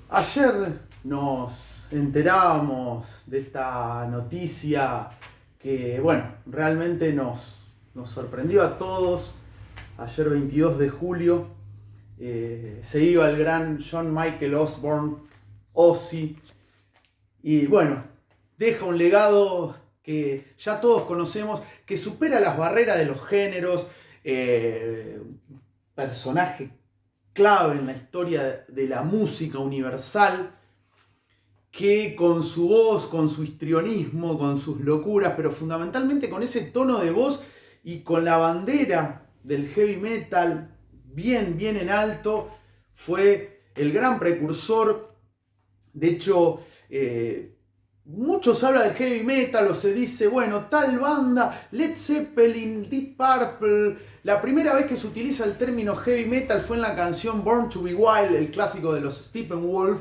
Ayer nos enterábamos de esta noticia que, bueno, realmente nos sorprendió a todos. Ayer 22 de julio se iba el gran John Michael Osborne, Ozzy, y bueno, deja un legado que ya todos conocemos, que supera las barreras de los géneros, personaje clave en la historia de la música universal, que con su voz, con su histrionismo, con sus locuras, pero fundamentalmente con ese tono de voz y con la bandera del heavy metal bien en alto, fue el gran precursor. De hecho, muchos hablan del heavy metal o se dice, bueno, tal banda, Led Zeppelin, Deep Purple. La primera vez que se utiliza el término heavy metal fue en la canción Born to Be Wild, el clásico de los Steppenwolf.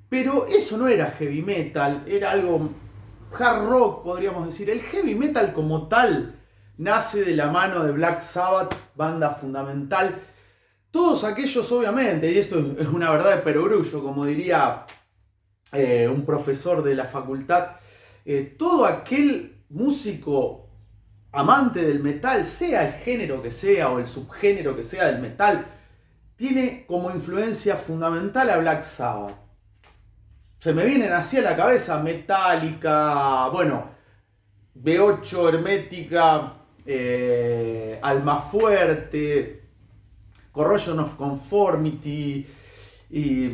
Pero eso no era heavy metal, era algo hard rock, podríamos decir. El heavy metal como tal nace de la mano de Black Sabbath, banda fundamental. Todos aquellos, obviamente, y esto es una verdad de perogrullo, como diría un profesor de la facultad, todo aquel músico amante del metal, sea el género que sea o el subgénero que sea del metal, tiene como influencia fundamental a Black Sabbath. Se me vienen así a la cabeza Metallica, bueno, B8, Hermética, Almafuerte, Corrosion of Conformity y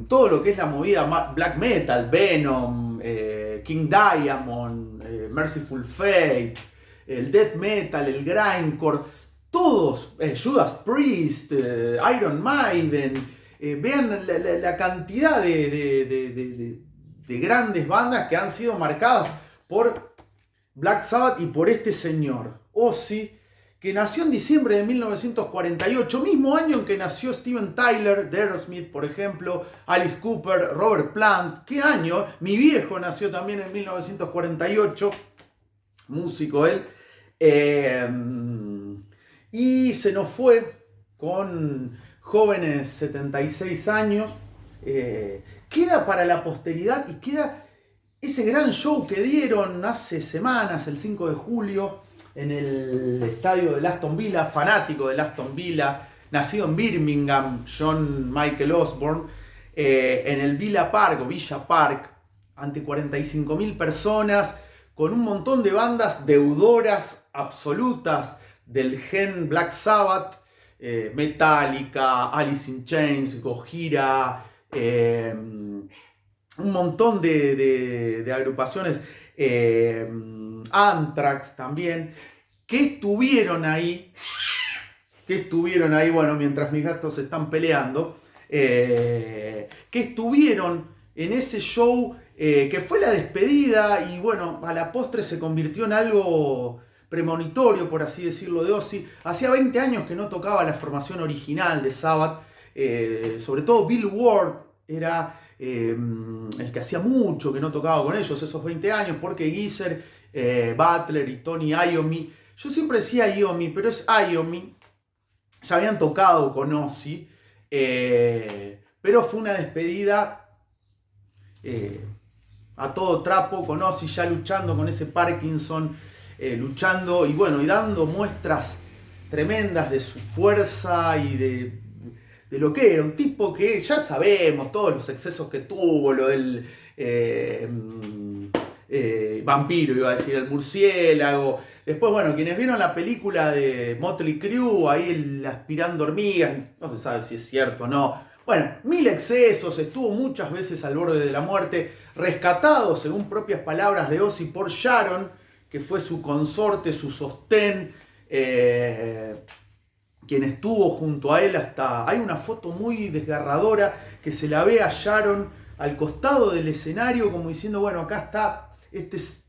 todo lo que es la movida black metal, Venom, King Diamond, Merciful Fate, el death metal, el grindcore, todos, Judas Priest, Iron Maiden. Vean la cantidad de grandes bandas que han sido marcadas por Black Sabbath y por este señor, Ozzy, que nació en diciembre de 1948, mismo año en que nació Steven Tyler de Aerosmith, por ejemplo, Alice Cooper, Robert Plant. ¿Qué año? Mi viejo nació también en 1948, músico él. Y se nos fue con jóvenes 76 años. Queda para la posteridad y queda ese gran show que dieron hace semanas, el 5 de julio, en el estadio de Aston Villa, fanático de Aston Villa, nacido en Birmingham, John Michael Osborne, en el Villa Park o Villa Park, ante 45.000 personas, con un montón de bandas deudoras absolutas del gen Black Sabbath, Metallica, Alice in Chains, Gojira, un montón de agrupaciones, Anthrax también, que estuvieron ahí, bueno, mientras mis gatos están peleando, que estuvieron en ese show, que fue la despedida y bueno, a la postre se convirtió en algo premonitorio, por así decirlo, de Ozzy. Hacía 20 años que no tocaba la formación original de Sabbath, sobre todo Bill Ward era el que hacía mucho que no tocaba con ellos esos 20 años, porque Geezer, Butler y Tony Iommi, yo siempre decía Iommi, pero es Iommi, ya habían tocado con Ozzy, pero fue una despedida a todo trapo, con Ozzy ya luchando con ese Parkinson, luchando y bueno, y dando muestras tremendas de su fuerza y de lo que era, un tipo que ya sabemos todos los excesos que tuvo, lo del vampiro, iba a decir, el murciélago. Después, bueno, quienes vieron la película de Motley Crue, ahí el aspirando hormigas, no se sabe si es cierto o no. Bueno, 1000 excesos, estuvo muchas veces al borde de la muerte, rescatado, según propias palabras de Ozzy, por Sharon, que fue su consorte, su sostén, quien estuvo junto a él hasta... Hay una foto muy desgarradora que se la ve a Sharon al costado del escenario como diciendo, bueno, acá está, este es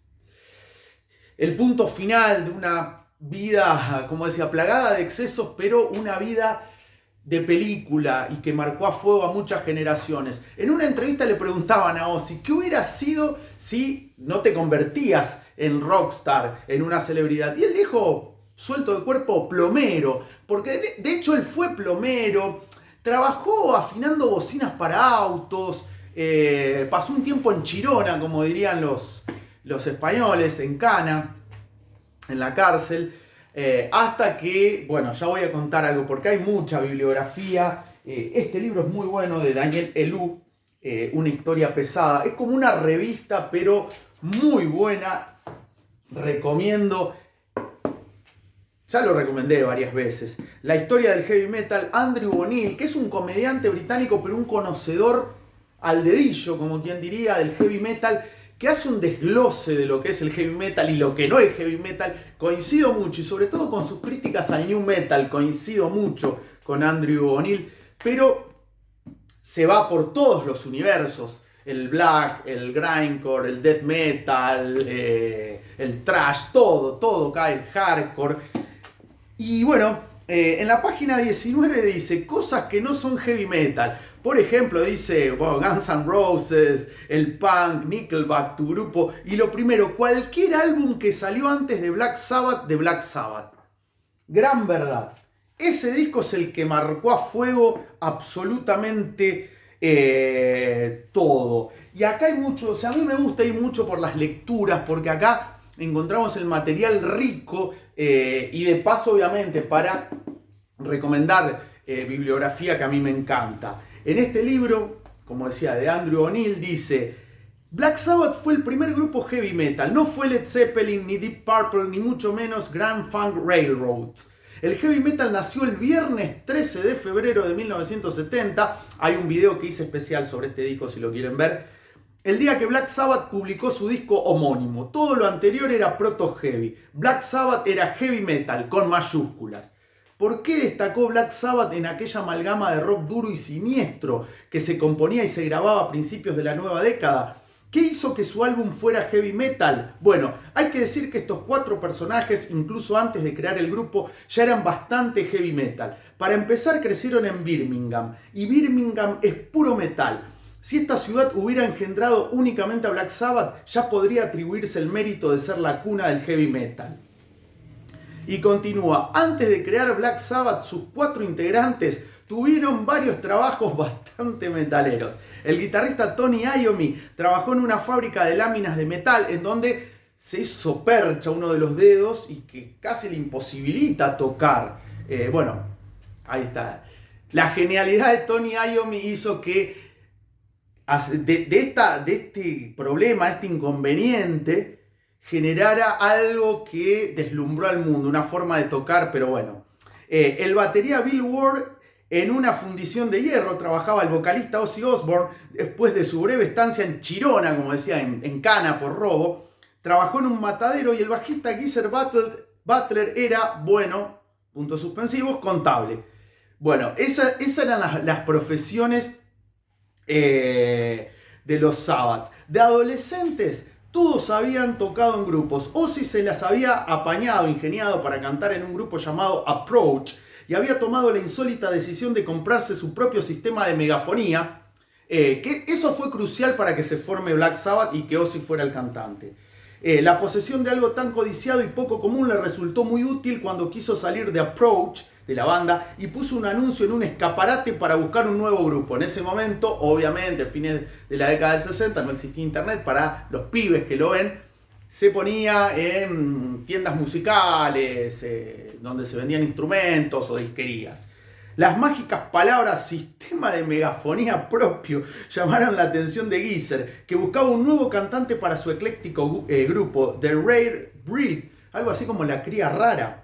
el punto final de una vida, como decía, plagada de excesos, pero una vida de película y que marcó a fuego a muchas generaciones. En una entrevista le preguntaban a Ozzy, ¿qué hubiera sido si no te convertías en rockstar, en una celebridad? Y él dijo, suelto de cuerpo, plomero, porque de hecho él fue plomero, Trabajó afinando bocinas para autos, pasó un tiempo en Chirona, como dirían los españoles, en Cana, en la cárcel, hasta que, bueno, ya voy a contar algo, porque hay mucha bibliografía. Este libro es muy bueno, de Daniel Elú, Una historia pesada. Es como una revista, pero muy buena. Recomiendo. Ya lo recomendé varias veces. La historia del heavy metal. Andrew O'Neill, que es un comediante británico, pero un conocedor al dedillo, como quien diría, del heavy metal, que hace un desglose de lo que es el heavy metal y lo que no es heavy metal. Coincido mucho, y sobre todo con sus críticas al new metal, coincido mucho con Andrew O'Neill, pero se va por todos los universos. El black, el grindcore, el death metal, el thrash, todo cae, el hardcore. Y bueno, en la página 19 dice cosas que no son heavy metal. Por ejemplo, dice Guns N' Roses, el punk, Nickelback, tu grupo. Y lo primero, cualquier álbum que salió antes de Black Sabbath, de Black Sabbath. Gran verdad. Ese disco es el que marcó a fuego absolutamente todo. Y acá hay mucho, o sea, a mí me gusta ir mucho por las lecturas, porque acá encontramos el material rico y de paso, obviamente, para recomendar bibliografía que a mí me encanta. En este libro, como decía, de Andrew O'Neill, dice: Black Sabbath fue el primer grupo heavy metal, no fue Led Zeppelin, ni Deep Purple, ni mucho menos Grand Funk Railroad. El heavy metal nació el viernes 13 de febrero de 1970. Hay un video que hice especial sobre este disco si lo quieren ver. El día que Black Sabbath publicó su disco homónimo. Todo lo anterior era proto-heavy. Black Sabbath era heavy metal, con mayúsculas. ¿Por qué destacó Black Sabbath en aquella amalgama de rock duro y siniestro que se componía y se grababa a principios de la nueva década? ¿Qué hizo que su álbum fuera heavy metal? Bueno, hay que decir que estos 4 personajes, incluso antes de crear el grupo, ya eran bastante heavy metal. Para empezar, crecieron en Birmingham, y Birmingham es puro metal. Si esta ciudad hubiera engendrado únicamente a Black Sabbath, ya podría atribuirse el mérito de ser la cuna del heavy metal. Y continúa: antes de crear Black Sabbath, sus 4 integrantes tuvieron varios trabajos bastante metaleros. El guitarrista Tony Iommi trabajó en una fábrica de láminas de metal en donde se hizo percha uno de los dedos y que casi le imposibilita tocar. Bueno, ahí está. La genialidad de Tony Iommi hizo que de este problema, este inconveniente, generara algo que deslumbró al mundo, una forma de tocar, pero bueno. El batería Bill Ward, en una fundición de hierro, trabajaba el vocalista Ozzy Osbourne. Después de su breve estancia en Chirona, como decía, en Cana por robo, trabajó en un matadero, y el bajista Geezer Butler era, bueno, puntos suspensivos, contable. Bueno, esas eran las profesiones de los Sabbath. De adolescentes, todos habían tocado en grupos. Ozzy se las había apañado, ingeniado para cantar en un grupo llamado Approach, y había tomado la insólita decisión de comprarse su propio sistema de megafonía, que eso fue crucial para que se forme Black Sabbath y que Ozzy fuera el cantante. La posesión de algo tan codiciado y poco común le resultó muy útil cuando quiso salir de Approach, de la banda, y puso un anuncio en un escaparate para buscar un nuevo grupo. En ese momento, obviamente, a fines de la década del 60, no existía internet. Para los pibes que lo ven, se ponía en tiendas musicales, donde se vendían instrumentos o disquerías. Las mágicas palabras sistema de megafonía propio llamaron la atención de Geezer, que buscaba un nuevo cantante para su ecléctico grupo, The Rare Breed, algo así como la cría rara.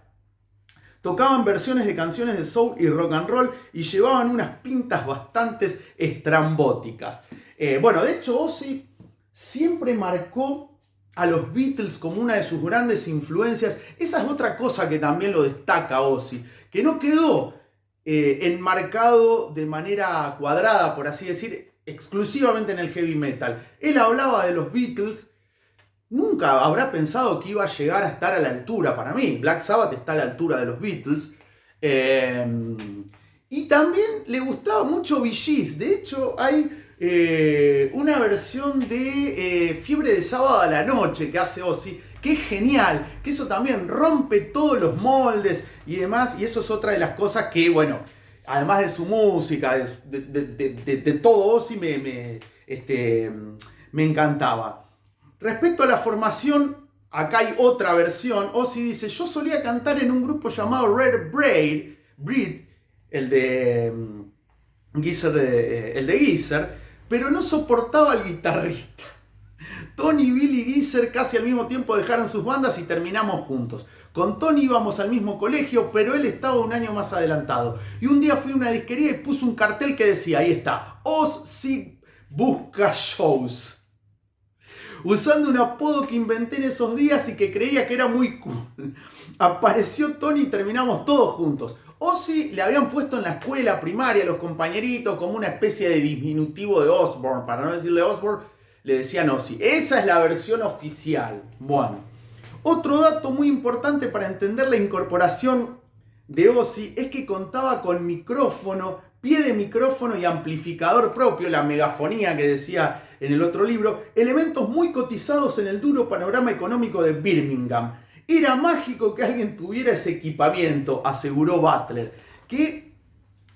Tocaban versiones de canciones de soul y rock and roll y llevaban unas pintas bastante estrambóticas. Bueno, de hecho, Ozzy siempre marcó a los Beatles como una de sus grandes influencias. Esa es otra cosa que también lo destaca Ozzy, que no quedó enmarcado de manera cuadrada, por así decir, exclusivamente en el heavy metal. Él hablaba de los Beatles. Nunca habrá pensado que iba a llegar a estar a la altura. Para mí, Black Sabbath está a la altura de los Beatles. Y también le gustaba mucho Bee Gees. De hecho, hay una versión de Fiebre de Sábado a la Noche que hace Ozzy, que es genial, que eso también rompe todos los moldes y demás. Y eso es otra de las cosas que, bueno, además de su música, de todo Ozzy, me encantaba. Respecto a la formación, acá hay otra versión. Ozzy dice: yo solía cantar en un grupo llamado Red Breed, el de Geezer, pero no soportaba al guitarrista. Tony, Billy y Geezer casi al mismo tiempo dejaron sus bandas y terminamos juntos. Con Tony íbamos al mismo colegio, pero él estaba un año más adelantado. Y un día fui a una disquería y puse un cartel que decía, ahí está, Ozzy busca shows. Usando un apodo que inventé en esos días y que creía que era muy cool. Apareció Tony y terminamos todos juntos. Ozzy le habían puesto en la escuela primaria los compañeritos como una especie de diminutivo de Osbourne. Para no decirle Osbourne, le decían Ozzy. Esa es la versión oficial. Bueno, otro dato muy importante para entender la incorporación de Ozzy es que contaba con micrófono, pie de micrófono y amplificador propio, la megafonía que decía en el otro libro, elementos muy cotizados en el duro panorama económico de Birmingham. Era mágico que alguien tuviera ese equipamiento, aseguró Butler, que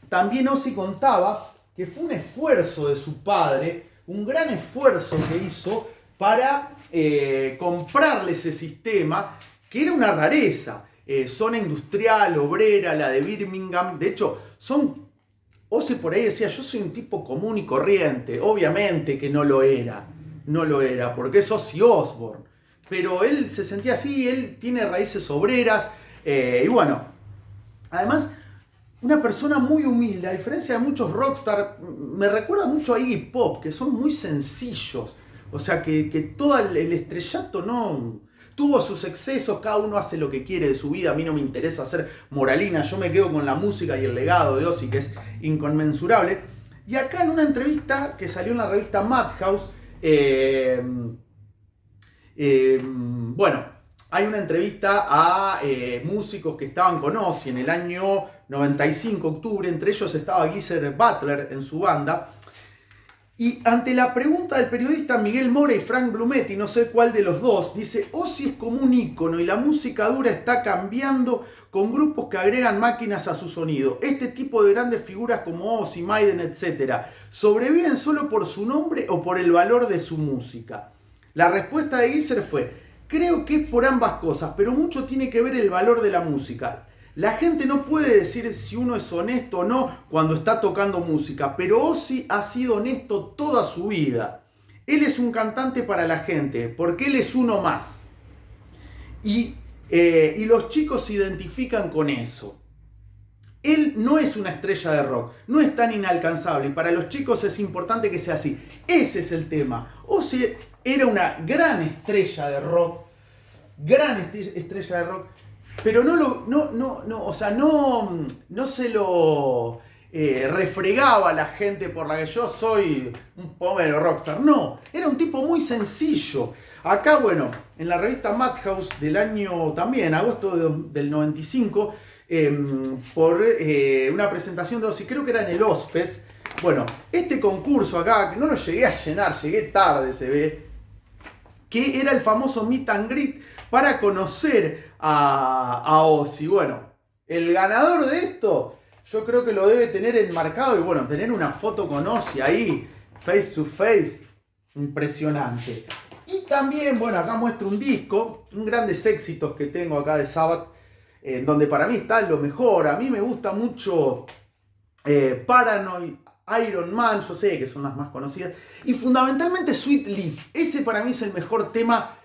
también Ozzy contaba que fue un esfuerzo de su padre, un gran esfuerzo que hizo para comprarle ese sistema, que era una rareza. Zona industrial, obrera, la de Birmingham. De hecho, Ozzy por ahí decía, yo soy un tipo común y corriente. Obviamente que no lo era, porque es Ozzy Osbourne. Pero él se sentía así, él tiene raíces obreras. Y bueno, además, una persona muy humilde, a diferencia de muchos rockstar, me recuerda mucho a Iggy Pop, que son muy sencillos. O sea, que todo el estrellato no tuvo sus excesos, cada uno hace lo que quiere de su vida, a mí no me interesa hacer moralina, yo me quedo con la música y el legado de Ozzy, que es inconmensurable. Y acá en una entrevista que salió en la revista Madhouse, bueno, hay una entrevista a músicos que estaban con Ozzy en el año 95, octubre, entre ellos estaba Geezer Butler en su banda. Y ante la pregunta del periodista Miguel Mora y Frank Blumetti, no sé cuál de los dos, dice, Ozzy es como un ícono y la música dura está cambiando con grupos que agregan máquinas a su sonido. Este tipo de grandes figuras como Ozzy, Maiden, etc. ¿sobreviven solo por su nombre o por el valor de su música? La respuesta de Geezer fue, creo que es por ambas cosas, pero mucho tiene que ver el valor de la música. La gente no puede decir si uno es honesto o no cuando está tocando música, pero Ozzy ha sido honesto toda su vida. Él es un cantante para la gente, porque él es uno más. Y los chicos se identifican con eso. Él no es una estrella de rock, no es tan inalcanzable, y para los chicos es importante que sea así. Ese es el tema. Ozzy era una gran estrella de rock, pero no se lo refregaba a la gente por la que yo soy un pomero rockstar. No, era un tipo muy sencillo. Acá, bueno, en la revista Madhouse del año también, agosto del 95, por una presentación de Ozzy, creo que era en el Ozzfest. Bueno, este concurso acá, que no lo llegué a llenar, llegué tarde, se ve, que era el famoso meet and greet para conocer a Ozzy. Bueno, el ganador de esto, yo creo que lo debe tener enmarcado y bueno, tener una foto con Ozzy ahí, face to face, impresionante. Y también, bueno, acá muestro un disco, un grandes éxitos que tengo acá de Sabbath, donde para mí está lo mejor. A mí me gusta mucho Paranoid, Iron Man, yo sé que son las más conocidas, y fundamentalmente Sweet Leaf. Ese para mí es el mejor tema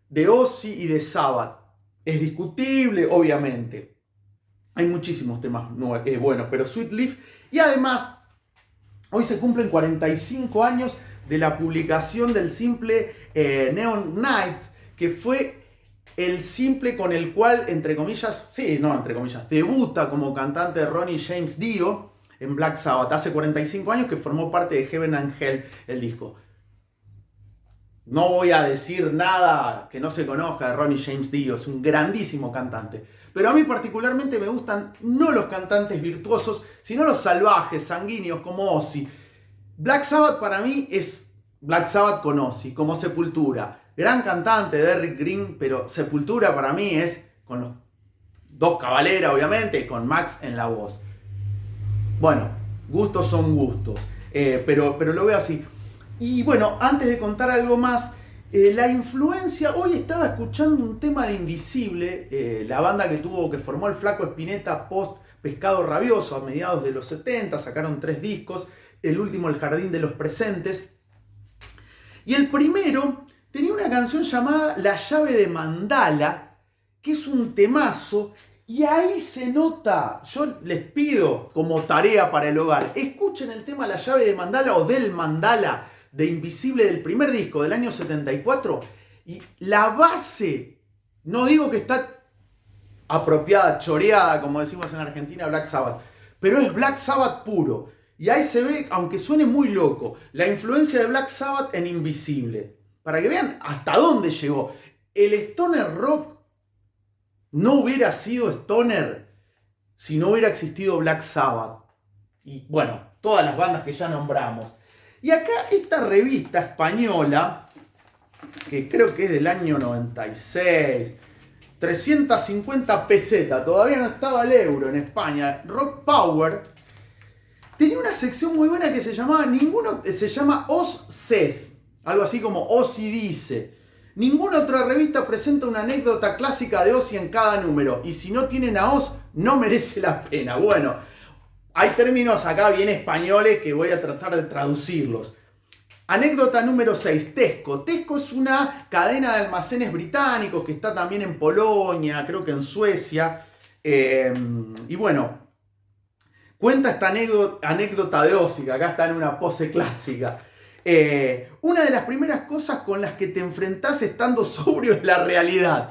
de Ozzy y de Sabbath. Es discutible, obviamente. Hay muchísimos temas buenos, pero Sweet Leaf. Y además, hoy se cumplen 45 años de la publicación del simple Neon Nights, que fue el simple con el cual, debuta como cantante Ronnie James Dio en Black Sabbath. Hace 45 años que formó parte de Heaven and Hell, el disco. No voy a decir nada que no se conozca de Ronnie James Dio, es un grandísimo cantante. Pero a mí particularmente me gustan no los cantantes virtuosos, sino los salvajes, sanguíneos como Ozzy. Black Sabbath para mí es Black Sabbath con Ozzy, como Sepultura. Gran cantante de Eric Green, pero Sepultura para mí es con los dos Cavalera, obviamente, y con Max en la voz. Bueno, gustos son gustos, pero lo veo así. Y bueno, antes de contar algo más, la influencia, hoy estaba escuchando un tema de Invisible, la banda que formó el Flaco Spinetta post Pescado Rabioso a mediados de los 70, sacaron 3 discos, el último El Jardín de los Presentes, y el primero tenía una canción llamada La Llave de Mandala, que es un temazo, y ahí se nota, yo les pido como tarea para el hogar, escuchen el tema La Llave de Mandala o Del Mandala de Invisible del primer disco del año 74, y la base, no digo que está apropiada, choreada, como decimos en Argentina, Black Sabbath, pero es Black Sabbath puro. Y ahí se ve, aunque suene muy loco, la influencia de Black Sabbath en Invisible. Para que vean hasta dónde llegó. El stoner rock no hubiera sido stoner si no hubiera existido Black Sabbath. Y bueno, todas las bandas que ya nombramos. Y acá esta revista española, que creo que es del año 96, 350 pesetas, todavía no estaba el euro en España, Rock Power, tenía una sección muy buena que se llama Os Ses, algo así como Ozzy dice. Ninguna otra revista presenta una anécdota clásica de Ozzy en cada número, y si no tienen a Oz, no merece la pena. Bueno, hay términos acá bien españoles que voy a tratar de traducirlos. Anécdota número 6, Tesco. Tesco es una cadena de almacenes británicos que está también en Polonia, creo que en Suecia. Y bueno, cuenta esta anécdota de Ozzy, que acá está en una pose clásica. Una de las primeras cosas con las que te enfrentás estando sobrio es la realidad.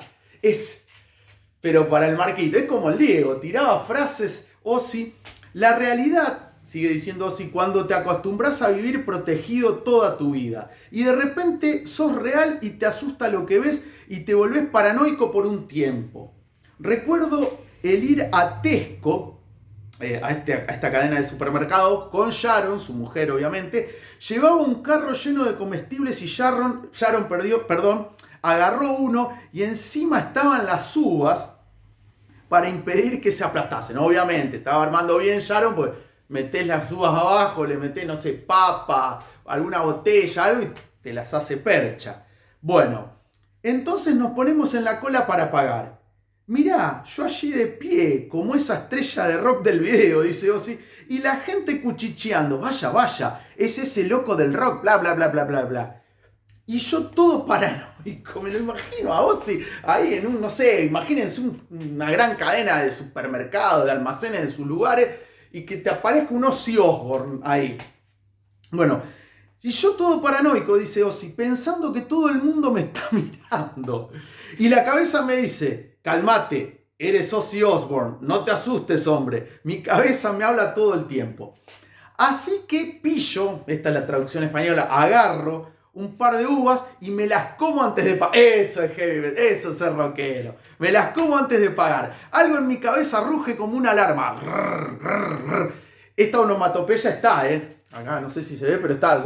Pero para el Marquito, es como el Diego, tiraba frases Ozzy. La realidad, sigue diciendo Ozzy, cuando te acostumbras a vivir protegido toda tu vida. Y de repente sos real y te asusta lo que ves y te volvés paranoico por un tiempo. Recuerdo el ir a Tesco, a esta cadena de supermercados, con Sharon, su mujer obviamente. Llevaba un carro lleno de comestibles y Sharon agarró uno y encima estaban las uvas para impedir que se aplastasen. Obviamente, estaba armando bien Sharon, pues metés las uvas abajo, le metés, no sé, papa, alguna botella, algo y te las hace percha. Bueno, entonces nos ponemos en la cola para pagar. Mirá, yo allí de pie, como esa estrella de rock del video, dice Ozzy, y la gente cuchicheando, vaya, es ese loco del rock, bla, bla, bla, bla, bla, bla. Y yo todo paranoico, me lo imagino a Ozzy ahí en no sé, imagínense una gran cadena de supermercados, de almacenes en sus lugares, y que te aparezca un Ozzy Osbourne ahí. Bueno, y yo todo paranoico, dice Ozzy, pensando que todo el mundo me está mirando. Y la cabeza me dice, cálmate, eres Ozzy Osbourne, no te asustes, hombre. Mi cabeza me habla todo el tiempo. Así que pillo, esta es la traducción española, agarro un par de uvas y me las como antes de pagar. Eso es heavy, eso es ser rockero. Me las como antes de pagar. Algo en mi cabeza ruge como una alarma. Esta onomatopeya está, acá no sé si se ve, pero está.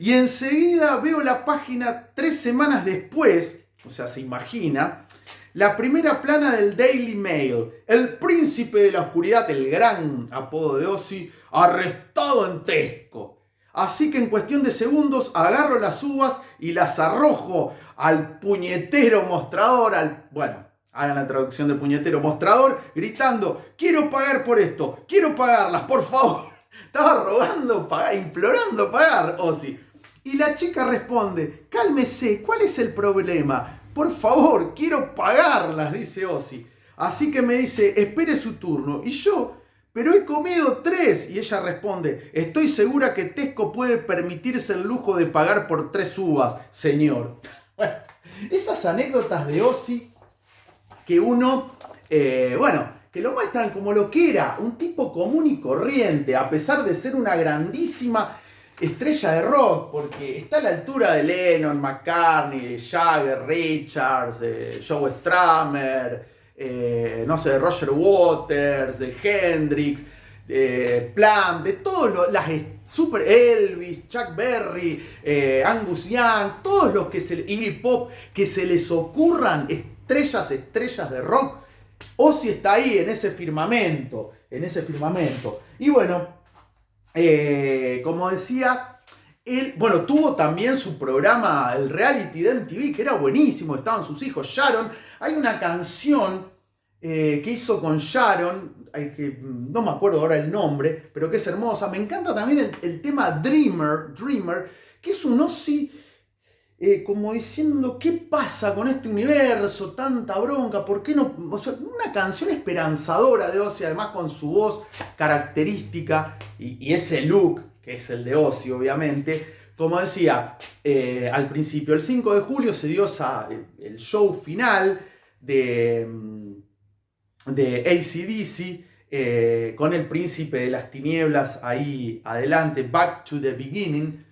Y enseguida veo la página 3 semanas después, o sea, se imagina, la primera plana del Daily Mail. El príncipe de la oscuridad, el gran apodo de Ozzy, arrestado en Tesco. Así que en cuestión de segundos agarro las uvas y las arrojo al puñetero mostrador, bueno, hagan la traducción de puñetero mostrador, gritando, quiero pagar por esto, quiero pagarlas, por favor. Estaba rogando pagar, implorando pagar, Ozzy. Y la chica responde, cálmese, ¿cuál es el problema? Por favor, quiero pagarlas, dice Ozzy. Así que me dice, espere su turno. Y yo, pero he comido 3. Y ella responde, estoy segura que Tesco puede permitirse el lujo de pagar por 3 uvas, señor. Bueno, esas anécdotas de Ozzy que uno, que lo muestran como lo que era, un tipo común y corriente, a pesar de ser una grandísima estrella de rock, porque está a la altura de Lennon, McCartney, de Jagger, Richards, de Joe Strummer, no sé, de Roger Waters, de Hendrix, de Plant, de todos las super Elvis, Chuck Berry, Angus Young, todos los que Iggy Pop, que se les ocurran estrellas de rock. Ozzy está ahí en ese firmamento. en ese firmamento. Y bueno, como decía, él, bueno, tuvo también su programa, el reality de MTV, que era buenísimo, estaban sus hijos, Sharon. Hay una canción que hizo con Sharon, que no me acuerdo ahora el nombre, pero que es hermosa. Me encanta también el tema Dreamer, que es un Ozzy como diciendo, ¿qué pasa con este universo? Tanta bronca, ¿por qué no? O sea, una canción esperanzadora de Ozzy, además con su voz característica y ese look, que es el de Ozzy, obviamente. Como decía al principio, el 5 de julio se dio el show final de AC/DC, con el príncipe de las tinieblas ahí adelante, Back to the Beginning,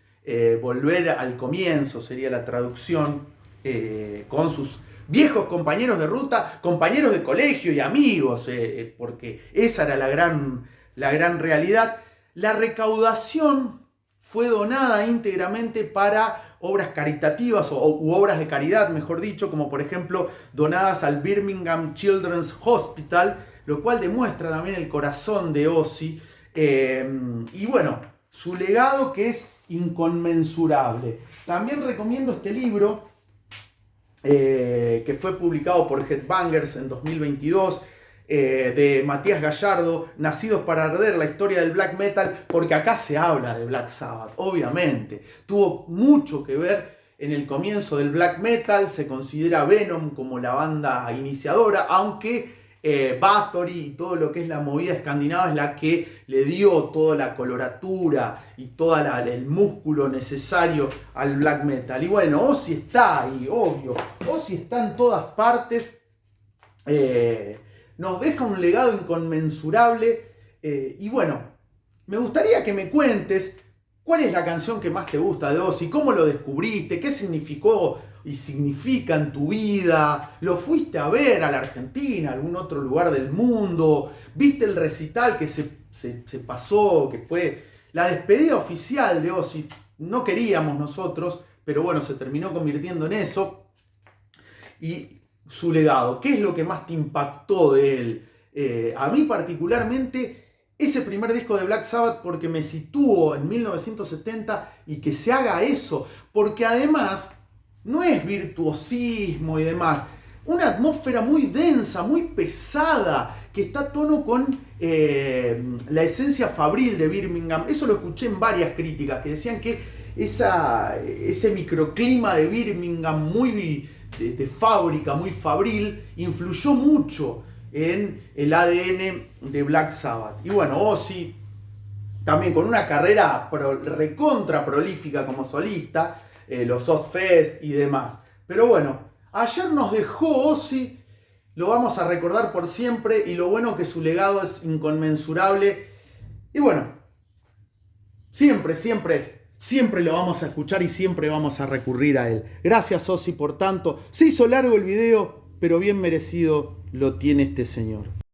volver al comienzo sería la traducción, con sus viejos compañeros de ruta, compañeros de colegio y amigos, porque esa era la gran realidad. La recaudación fue donada íntegramente para obras caritativas u obras de caridad, mejor dicho, como por ejemplo donadas al Birmingham Children's Hospital, lo cual demuestra también el corazón de Ozzy, y bueno, su legado, que es inconmensurable. También recomiendo este libro, que fue publicado por Headbangers en 2022, de Matías Gallardo, Nacidos para Arder, la historia del black metal, porque acá se habla de Black Sabbath, obviamente. Tuvo mucho que ver en el comienzo del black metal, se considera Venom como la banda iniciadora, aunque Bathory y todo lo que es la movida escandinava es la que le dio toda la coloratura y todo el músculo necesario al black metal. Y bueno, Ozzy está ahí, obvio. Ozzy está en todas partes. Nos deja un legado inconmensurable. Y bueno, me gustaría que me cuentes cuál es la canción que más te gusta de Ozzy, cómo lo descubriste, qué significó y significa en tu vida. ¿Lo fuiste a ver a la Argentina, a algún otro lugar del mundo? ¿Viste el recital que se pasó, que fue la despedida oficial de Ozzy? No queríamos nosotros, pero bueno, se terminó convirtiendo en eso. Y su legado, ¿qué es lo que más te impactó de él? A mí particularmente ese primer disco de Black Sabbath, porque me sitúo en 1970 y que se haga eso, porque además no es virtuosismo y demás, una atmósfera muy densa, muy pesada, que está a tono con la esencia fabril de Birmingham. Eso lo escuché en varias críticas, que decían que ese microclima de Birmingham muy de fábrica, muy fabril, influyó mucho en el ADN de Black Sabbath. Y bueno, Ozzy, también con una carrera recontra prolífica como solista, los Ozzfest y demás. Pero bueno, ayer nos dejó Ozzy, lo vamos a recordar por siempre, y lo bueno que su legado es inconmensurable. Y bueno, siempre lo vamos a escuchar y siempre vamos a recurrir a él. Gracias, Ozzy, por tanto. Se hizo largo el video, pero bien merecido lo tiene este señor.